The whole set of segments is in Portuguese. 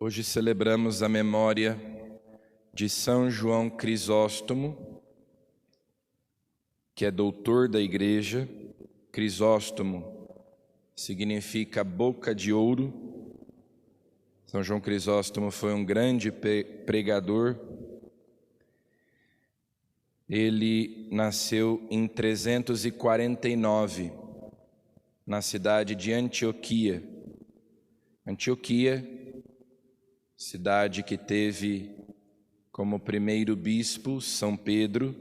Hoje celebramos a memória de São João Crisóstomo, que é doutor da Igreja. Crisóstomo significa boca de ouro. São João Crisóstomo foi um grande pregador. Ele nasceu em 349, na cidade de Antioquia. Antioquia, cidade que teve como primeiro bispo São Pedro.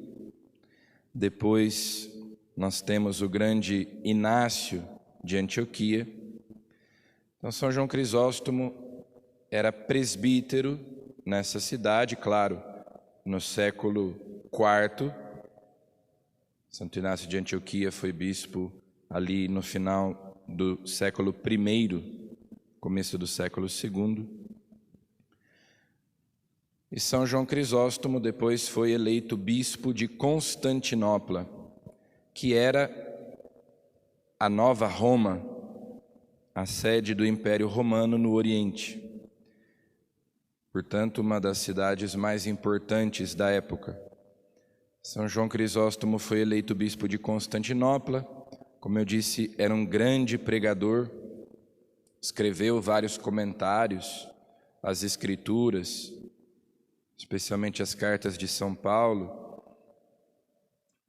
Depois nós temos o grande Inácio de Antioquia. Então São João Crisóstomo era presbítero nessa cidade, claro, no século IV. Santo Inácio de Antioquia foi bispo ali no final do século I, começo do século II. E São João Crisóstomo depois foi eleito bispo de Constantinopla, que era a nova Roma, a sede do Império Romano no Oriente. Portanto, uma das cidades mais importantes da época. São João Crisóstomo foi eleito bispo de Constantinopla. Como eu disse, era um grande pregador, escreveu vários comentários às Escrituras, especialmente as cartas de São Paulo.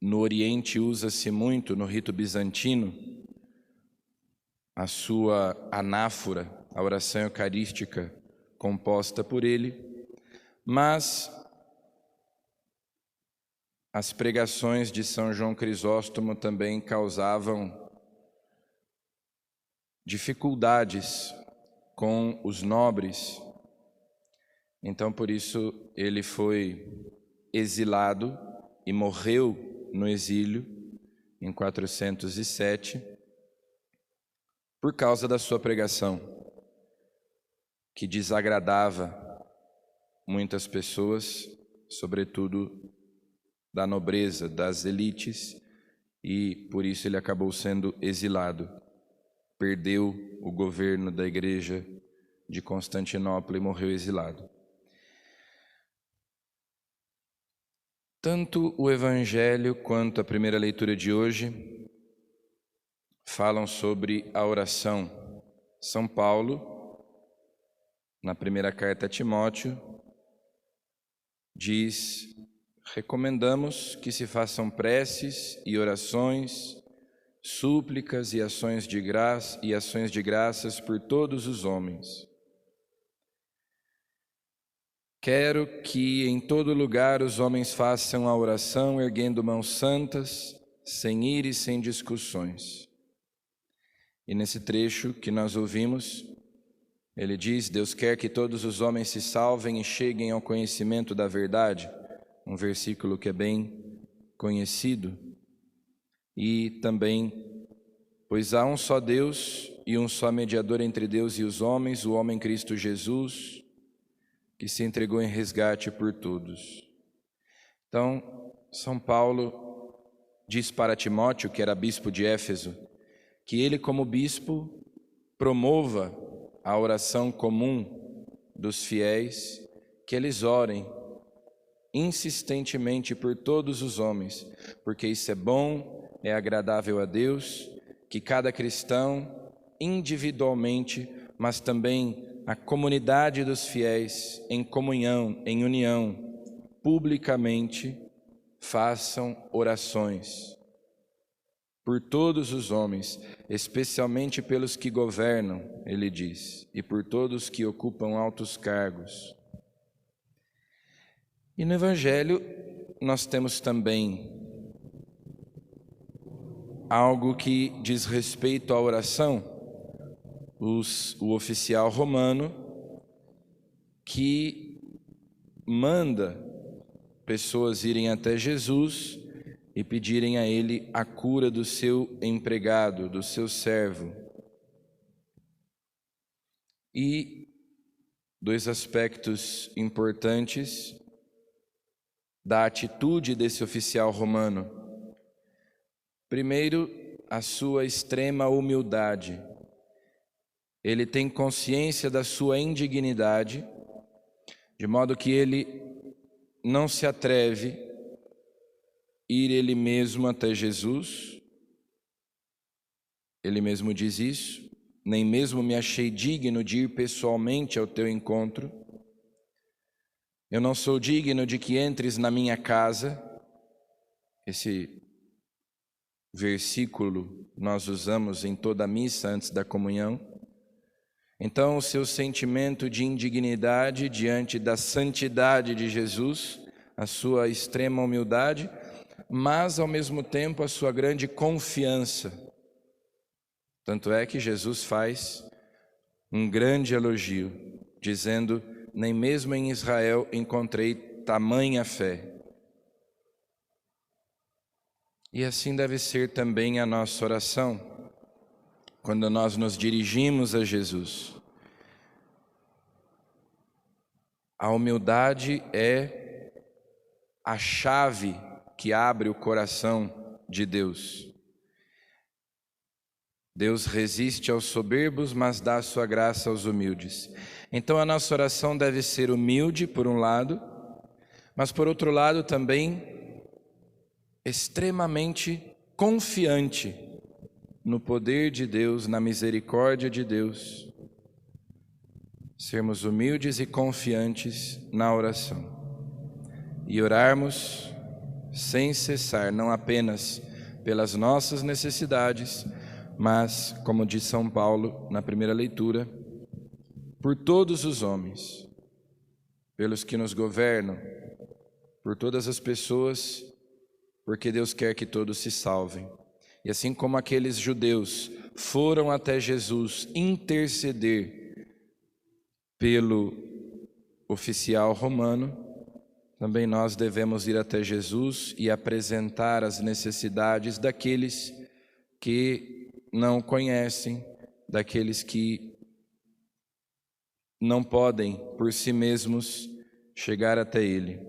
No Oriente usa-se muito, no rito bizantino, a sua anáfora, a oração eucarística composta por ele, mas as pregações de São João Crisóstomo também causavam dificuldades com os nobres. Então, por isso, ele foi exilado e morreu no exílio em 407, por causa da sua pregação, que desagradava muitas pessoas, sobretudo da nobreza, das elites, e por isso ele acabou sendo exilado. Perdeu o governo da Igreja de Constantinopla e morreu exilado. Tanto o Evangelho quanto a primeira leitura de hoje falam sobre a oração. São Paulo, na primeira carta a Timóteo, diz: recomendamos que se façam preces e orações, súplicas e ações de graças por todos os homens. Quero que em todo lugar os homens façam a oração erguendo mãos santas, sem ira e sem discussões. E nesse trecho que nós ouvimos, ele diz: Deus quer que todos os homens se salvem e cheguem ao conhecimento da verdade. Um versículo que é bem conhecido. E também, pois há um só Deus e um só mediador entre Deus e os homens, o homem Cristo Jesus, que se entregou em resgate por todos. Então, São Paulo diz para Timóteo, que era bispo de Éfeso, que ele, como bispo, promova a oração comum dos fiéis, que eles orem insistentemente por todos os homens, porque isso é bom, é agradável a Deus, que cada cristão, individualmente, mas também a comunidade dos fiéis, em comunhão, em união, publicamente, façam orações por todos os homens, especialmente pelos que governam, ele diz, e por todos que ocupam altos cargos. E no Evangelho nós temos também algo que diz respeito à oração. O oficial romano que manda pessoas irem até Jesus e pedirem a ele a cura do seu empregado, do seu servo. E dois aspectos importantes da atitude desse oficial romano. Primeiro, a sua extrema humildade. ele tem consciência da sua indignidade, de modo que ele não se atreve a ir ele mesmo até Jesus. Ele mesmo diz isso: nem mesmo me achei digno de ir pessoalmente ao teu encontro. Eu não sou digno de que entres na minha casa. Esse versículo nós usamos em toda a missa antes da comunhão. Então, o seu sentimento de indignidade diante da santidade de Jesus, a sua extrema humildade, mas ao mesmo tempo a sua grande confiança. Tanto é que Jesus faz um grande elogio, dizendo: nem mesmo em Israel encontrei tamanha fé. E assim deve ser também a nossa oração, quando nós nos dirigimos a Jesus. A humildade é a chave que abre o coração de Deus. Deus resiste aos soberbos, mas dá a sua graça aos humildes. Então a nossa oração deve ser humilde, por um lado, mas por outro lado também extremamente confiante no poder de Deus, na misericórdia de Deus. Sermos humildes e confiantes na oração. E orarmos sem cessar, não apenas pelas nossas necessidades, mas, como diz São Paulo na primeira leitura, por todos os homens, pelos que nos governam, por todas as pessoas, porque Deus quer que todos se salvem. E assim como aqueles judeus foram até Jesus interceder pelo oficial romano, também nós devemos ir até Jesus e apresentar as necessidades daqueles que não o conhecem, daqueles que não podem por si mesmos chegar até Ele.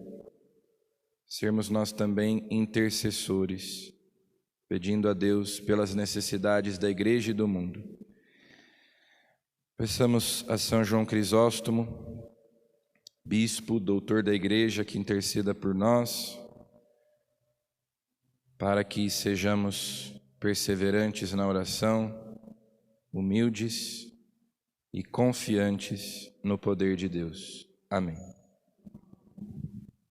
Sermos nós também intercessores, pedindo a Deus pelas necessidades da igreja e do mundo. Peçamos a São João Crisóstomo, bispo, doutor da igreja, que interceda por nós, para que sejamos perseverantes na oração, humildes e confiantes no poder de Deus. Amém.